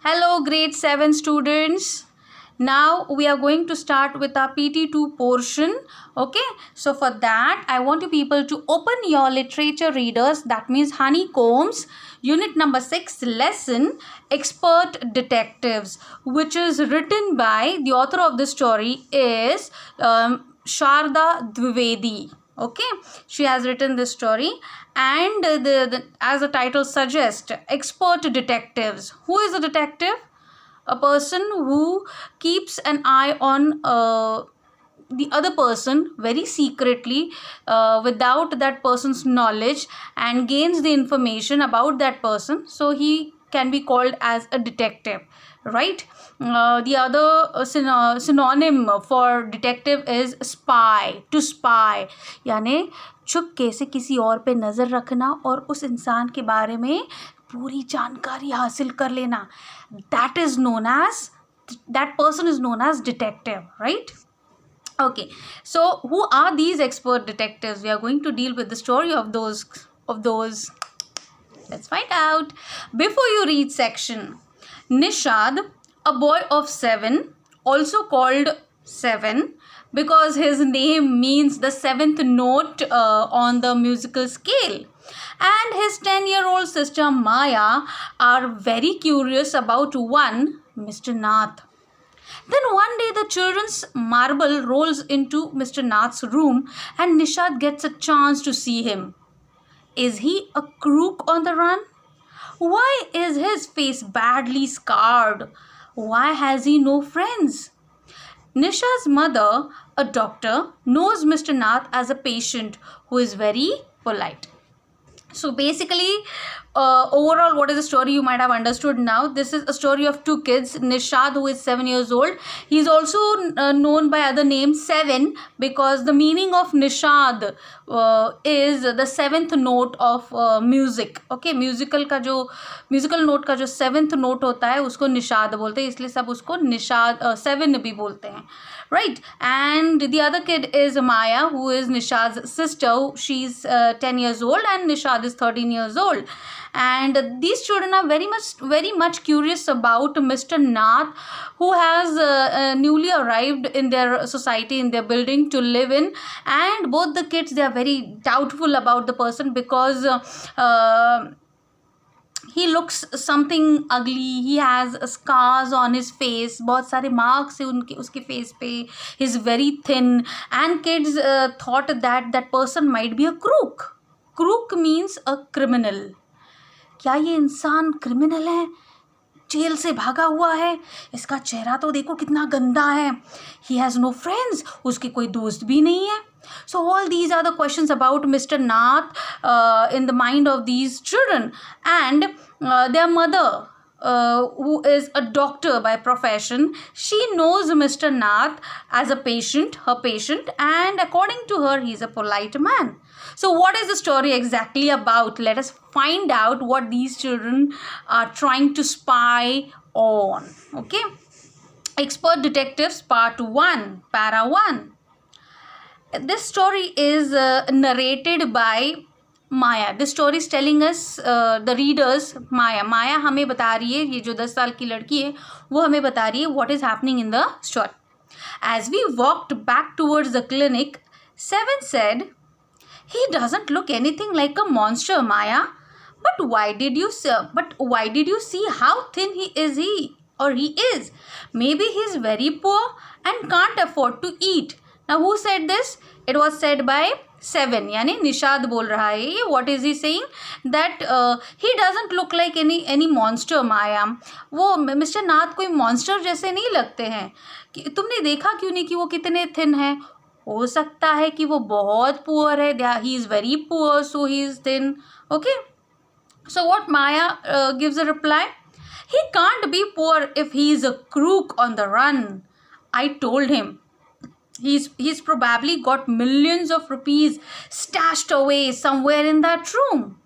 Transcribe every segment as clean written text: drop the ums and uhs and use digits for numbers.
Hello, grade 7 students. Now we are going to start with our PT2 portion. Okay, so for that, I want you people to open your literature readers, that means Honeycombs, unit number 6, lesson Expert Detectives, which is written by the author of this story is Sharda Dwivedi. Okay, she has written this story, and as the title suggests, expert detectives. Who is a detective? A person who keeps an eye on the other person very secretly, without that person's knowledge, and gains the information about that person, so he can be called as a detective, right? The other synonym for detective is spy, to spy, यानी चुपके से किसी और पे नज़र रखना और उस इंसान के बारे में पूरी जानकारी हासिल कर लेना. That person is known as detective, right? Okay, so who are these expert detectives? We are going to deal with the story of those. Let's find out. Before you read section, Nishad, a boy of 7, also called 7 because his name means the 7th note on the musical scale, and his 10-year-old sister Maya are very curious about one Mr. Nath. Then one day the children's marble rolls into Mr. Nath's room and Nishad gets a chance to see him. Is he a crook on the run? Why is his face badly scarred? Why has he no friends? Nisha's mother, a doctor, knows Mr. Nath as a patient who is very polite. So basically, overall, what is the story? You might have understood now. This is a story of two kids. Nishad, who is 7 years old. He is also known by other name 7 because the meaning of Nishad is the 7th note of music. Okay, musical note का जो 7th note होता है उसको निषाद बोलते हैं, इसलिए सब उसको निषाद 7 भी बोलते हैं, right? And the other kid is Maya, who is Nishad's sister. She's 10 years old and Nishad is 13 years old. And these children are very much curious about Mr. Nath, who has newly arrived in their society, in their building to live in. And both the kids, they are very doubtful about the person because he looks something ugly. He has scars on his face, बहुत सारे marks है उसके face पे. He's very thin, and kids thought that person might be a crook. Crook means a criminal. क्या ये इंसान criminal है? Jail से भागा हुआ है? इसका चेहरा तो देखो कितना गंदा है. He has no friends. उसके कोई दोस्त भी नहीं है. So all these are the questions about Mr. Nath in the mind of these children, and their mother, who is a doctor by profession, she knows Mr. Nath as a patient, her patient, and according to her, he is a polite man. So what is the story exactly about? Let us find out what these children are trying to spy on. Okay, Expert Detectives Part 1, Para 1. This story is narrated by Maya. This story is telling us, the readers, Maya हमें बता रही है, ये जो 10 साल की लड़की है वो हमें बता रही है what is happening in the story. As we walked back towards the clinic, 7 said, "He doesn't look anything like a monster, Maya. But why did you see how thin he is? Maybe he's very poor and can't afford to eat." Now who said this? It was said by 7, यानी निषाद बोल रहा है ये. What is he saying? That he doesn't look like any monster, Maya. वो mister नाथ कोई monster जैसे नहीं लगते हैं. कि तुमने देखा क्यों नहीं कि वो कितने थिन हैं? हो सकता है कि वो बहुत पुअर है. He is very poor, so he is thin. Okay. So what Maya gives a reply? He can't be poor if he is a crook on the run. I told him. He's probably got millions of rupees stashed away somewhere in that room.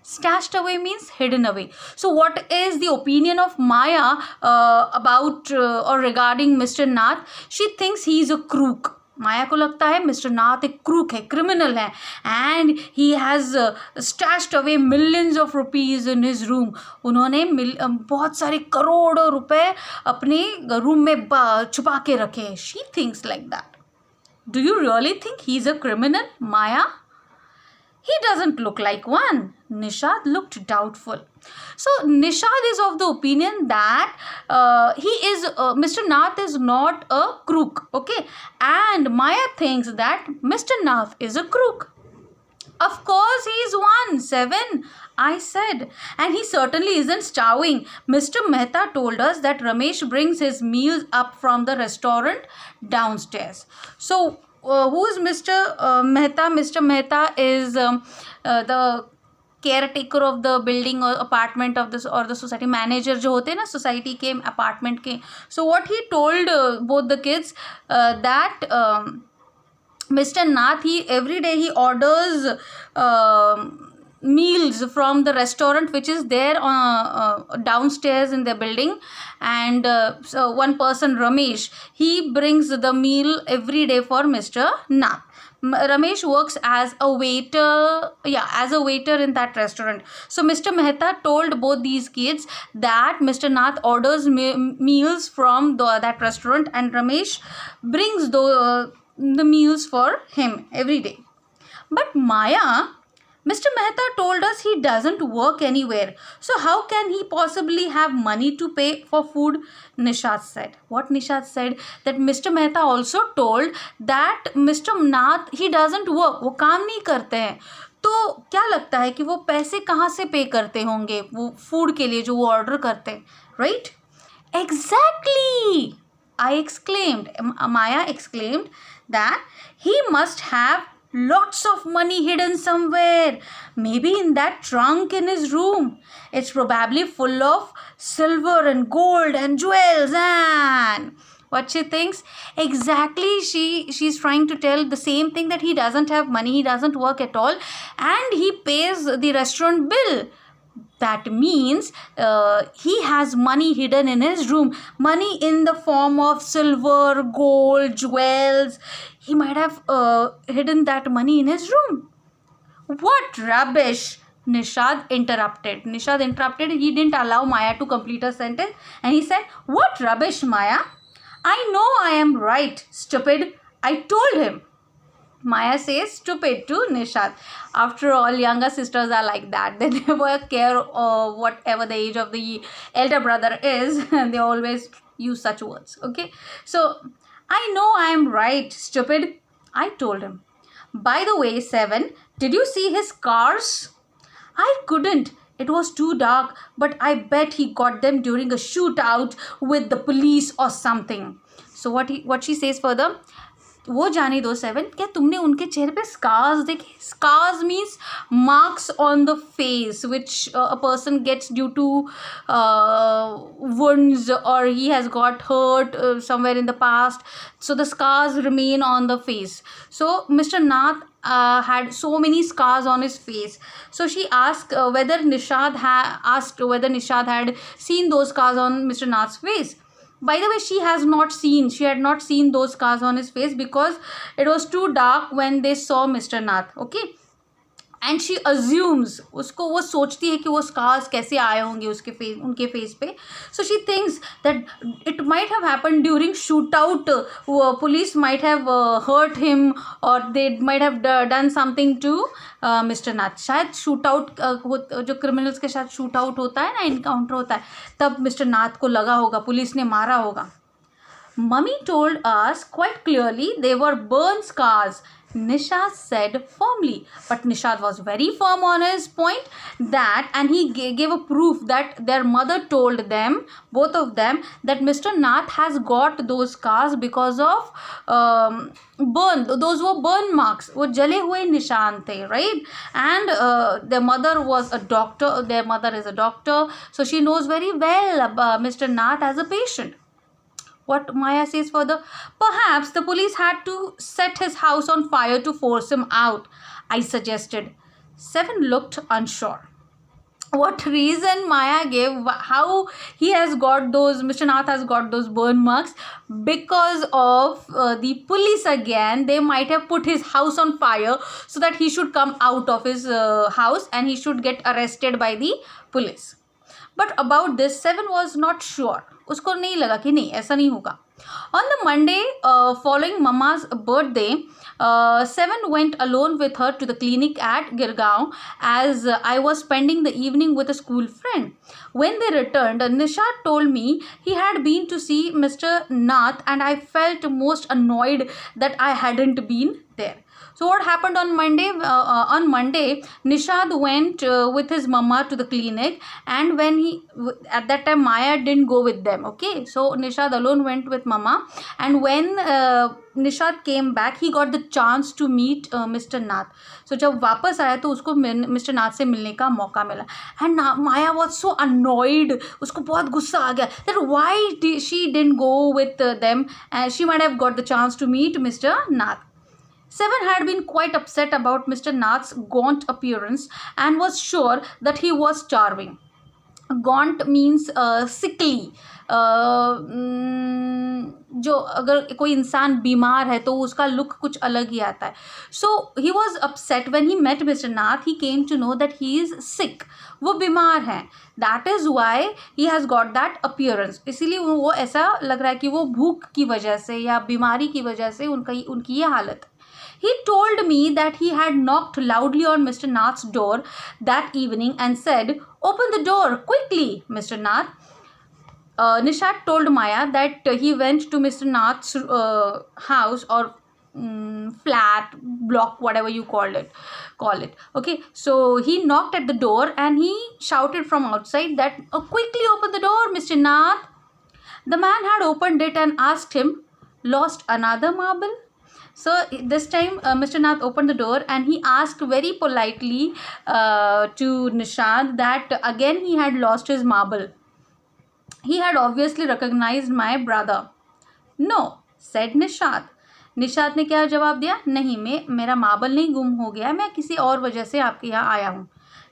Stashed away means hidden away. So what is the opinion of Maya about or regarding Mr. Nath? She thinks he is a crook. माया को लगता है mister नाथ एक crook है, criminal है, and he has stashed away millions of rupees in his room. उन्होंने बहुत सारे करोड़ों रुपए अपने रूम में छुपा के रखे हैं. She thinks like that. Do you really think he is a criminal, Maya? He doesn't look like one. Nishad looked doubtful. So Nishad is of the opinion that Mr. Nath is not a crook, okay? And Maya thinks that Mr. Nath is a crook. Of course he is one, 7, I said. And he certainly isn't starving. Mr. Mehta told us that Ramesh brings his meals up from the restaurant downstairs. So who is Mr. Mehta? Mr. Mehta is the caretaker of the building or apartment of this, or the society manager जो होते हैं ना society के apartment के. So what he told both the kids that Mr. Nath, every day he orders meals from the restaurant which is there downstairs in the building, and so one person, Ramesh, he brings the meal every day for Mr. Nath. Ramesh works as a waiter, in that restaurant. So Mr. Mehta told both these kids that Mr. Nath orders meals from that restaurant, and Ramesh brings the meals for him every day. But Maya, Mr. Mehta told us he doesn't work anywhere. So how can he possibly have money to pay for food? Nishad said. What Nishad said? That Mr. Mehta also told that Mr. Nath, he doesn't work. वो काम नहीं करते हैं. तो क्या लगता है कि वो पैसे कहाँ से पे करते होंगे वो फूड के लिए जो वो ऑर्डर करते हैं, right? Exactly, I exclaimed. Maya exclaimed that he must have lots of money hidden somewhere, maybe in that trunk in his room. It's probably full of silver and gold and jewels. And what she thinks? Exactly, she's trying to tell the same thing, that he doesn't have money, he doesn't work at all, and he pays the restaurant bill. That means he has money hidden in his room. Money in the form of silver, gold, jewels. He might have hidden that money in his room. What rubbish! Nishad interrupted. He didn't allow Maya to complete her sentence. And he said, what rubbish, Maya? I know I am right, stupid. I told him. Maya says stupid to Nishad. After all, younger sisters are like that. They never care whatever the age of the elder brother is. They always use such words. Okay. So, I know I am right, stupid. I told him. By the way, 7, did you see his scars? I couldn't. It was too dark, but I bet he got them during a shootout with the police or something. So what she says further? वो जाने दो 7, क्या तुमने उनके चेहरे पे scars देखे? Scars means marks on the face which a person gets due to wounds, or he has got hurt somewhere in the past, so the scars remain on the face. So Mr. Nath had so many scars on his face. So she asked whether Nishad had seen those scars on Mr. Nath's face. By the way, she had not seen those scars on his face because it was too dark when they saw Mr. Nath. Okay. And she assumes, उसको वो सोचती है कि वो scars कैसे आए होंगे उनके face पे. So she thinks that it might have happened during shootout. Police might have hurt him, or they might have done something to Mr. Nath. शायद shootout जो criminals के साथ shootout होता है ना, encounter होता है, तब Mr. Nath को लगा होगा, पुलिस ने मारा होगा. Mummy told us quite clearly they were burn scars, Nishad said firmly. But Nishad was very firm on his point, that, and he gave a proof that their mother told them, both of them, that Mr. Nath has got those scars because of those were burn marks. वो जले हुए निशान थे, right? And their mother was a doctor. Their mother is a doctor, so she knows very well Mr. Nath as a patient. What Maya says further? Perhaps the police had to set his house on fire to force him out, I suggested. 7 looked unsure. what reason Maya gave, how he has got those, Mr. Nath has got those burn marks, because of the police again. They might have put his house on fire so that he should come out of his house and he should get arrested by the police. But about this, Seven was not sure. उसको नहीं लगा कि नहीं, ऐसा नहीं होगा. On the Monday following Mama's birthday, Seven went alone with her to the clinic at Girgaon, as I was spending the evening with a school friend. When they returned, Nishad told me he had been to see Mr. Nath, and I felt most annoyed that I hadn't been there. So what happened on Monday? On Monday, Nishad went with his mama to the clinic, and when at that time Maya didn't go with them. Okay, so Nishad alone went with mama, and when Nishad came back, he got the chance to meet Mr. Nath. So जब वापस आया तो उसको Mr. Nath से मिलने का मौका मिला. And Maya was so annoyed. उसको बहुत गुस्सा आ गया that why she didn't go with them, and she might have got the chance to meet Mr. Nath. Seven had been quite upset about Mr. Nath's gaunt appearance and was sure that he was charming. Gaunt means sickly. जो अगर कोई इंसान बीमार है तो उसका look कुछ अलग ही आता है. So he was upset when he met mister Nath. He came to know that he is sick. वो बीमार है. That is why he has got that appearance. इसीलिए वो ऐसा लग रहा है कि वो भूख की वजह से या बीमारी की वजह से उनकी ये हालत. He told me that he had knocked loudly on Mr. Nath's door that evening and said, "Open the door quickly, Mr. Nath." Nishad told Maya that he went to Mr. Nath's house or flat, block, whatever you call it. Okay, so he knocked at the door and he shouted from outside that, "Quickly open the door, Mr. Nath." The man had opened it and asked him, "Lost another marble?" So this time Mr. Nath opened the door and he asked very politely to Nishad that again he had lost his marble. He had obviously recognized my brother. "No," said Nishad. Nishad ने क्या जवाब दिया? नहीं, मेरा marble नहीं गुम हो गया, मैं किसी और वजह से आपके यहाँ आया हूँ.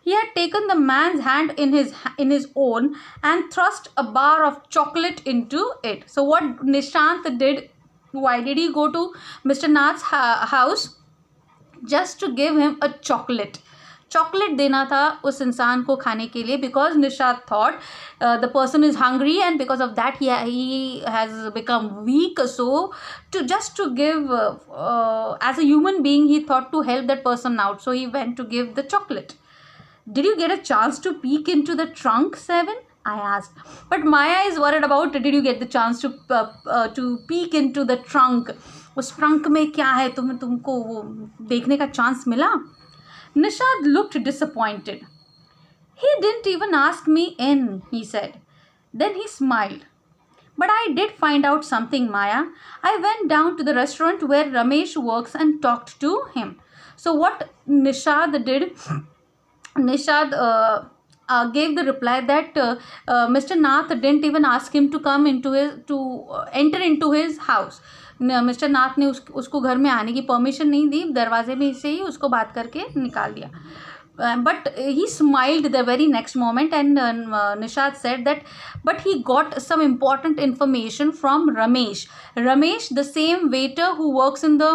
He had taken the man's hand in his own and thrust a bar of chocolate into it. So what Nishant did? Why did he go to Mr. Nath's house? Just to give him a chocolate. Chocolate देना था उस इंसान को खाने के लिए, because Nishad thought the person is hungry and because of that he has become weak. So just to give as a human being, he thought to help that person out. So he went to give the chocolate. Did you get a chance to peek into the trunk, Seven? I asked. But Maya is worried about, did you get the chance to peek into the trunk? उस trunk में क्या है, तुमको वो देखने का chance मिला? Nishad looked disappointed. He didn't even ask me in, he said. Then he smiled. But I did find out something, Maya. I went down to the restaurant where Ramesh works and talked to him. So what Nishad did, Nishad gave the reply that Mr. Nath didn't even ask him to come enter into his house. Mister Nath ने उसको घर में आने की permission नहीं दी, दरवाजे में से ही उसको बात करके निकाल दिया. But he smiled the very next moment and Nishad said that but he got some important information from Ramesh. Ramesh, the same waiter who works in the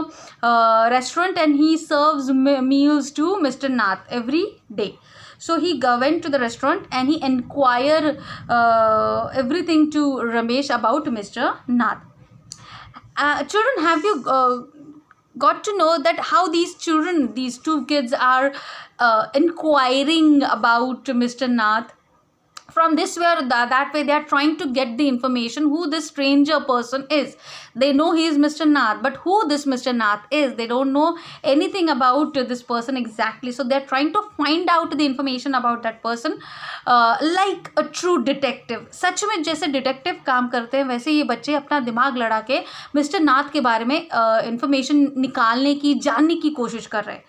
restaurant, and he serves meals to Mr. Nath every day. So he went to the restaurant and he inquired everything to Ramesh about Mr. Nath. Children, have you got to know that how these two kids are inquiring about Mr. Nath? From this way or that way, they are trying to get the information who this stranger person is. They know he is Mr. Nath, but who this Mr. Nath is, they don't know anything about this person exactly. So they are trying to find out the information about that person like a true detective. सच में जैसे detective काम करते हैं वैसे ये बच्चे अपना दिमाग लड़ा के मिस्टर नाथ के बारे में इंफॉर्मेशन निकालने की, जानने की कोशिश कर रहे हैं.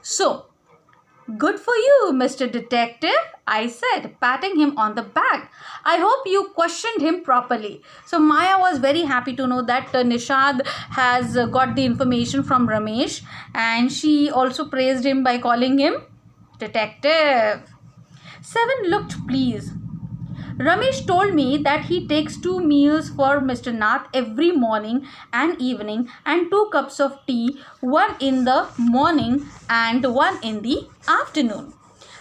So good for you, Mr. Detective, I said, patting him on the back. I hope you questioned him properly. So Maya was very happy to know that Nishad has got the information from Ramesh, and she also praised him by calling him detective. 7 looked pleased. Ramesh told me that he takes 2 meals for Mr. Nath every morning and evening and 2 cups of tea, one in the morning and one in the afternoon.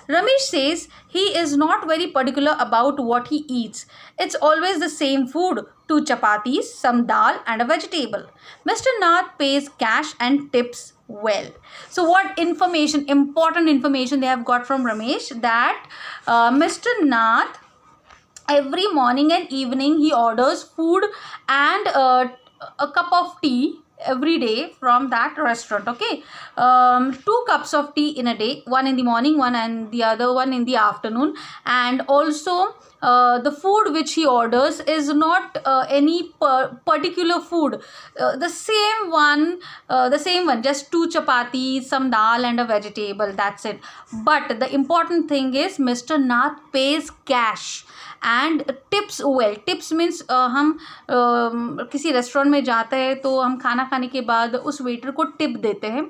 Ramesh says he is not very particular about what he eats. It's always the same food, 2 chapatis, some dal and a vegetable. Mr. Nath pays cash and tips well. So what information, important information they have got from Ramesh, that Mr. Nath every morning and evening he orders food and a cup of tea every day from that restaurant. Okay, 2 cups of tea in a day, one in the morning, one and the other one in the afternoon. And also the food which he orders is not any particular food, the same one, just 2 chapatis, some dal and a vegetable, that's it. But the important thing is Mr. Nath pays cash and tips well. Tips means हम किसी restaurant में जाते हैं तो हम खाना खाने के बाद उस वेटर को टिप देते हैं,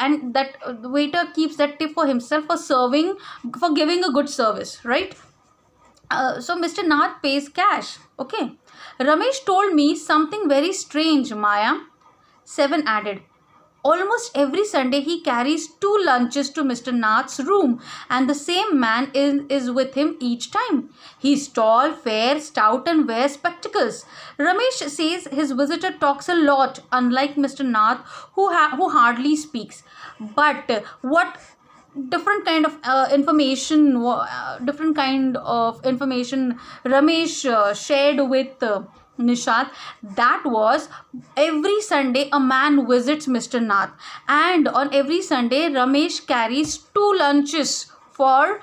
and that waiter keeps that tip for himself for serving, for giving a good service, right? So Mr. Nath pays cash. Okay. Ramesh told me something very strange, Maya. 7 added. Almost every Sunday he carries 2 lunches to Mr. Nath's room and the same man is with him each time. He's tall, fair, stout and wears spectacles. Ramesh says his visitor talks a lot, unlike Mr. Nath who hardly speaks. But what different kind of information Ramesh shared with Nishad, that was every Sunday a man visits Mr. Nath, and on every Sunday Ramesh carries 2 lunches for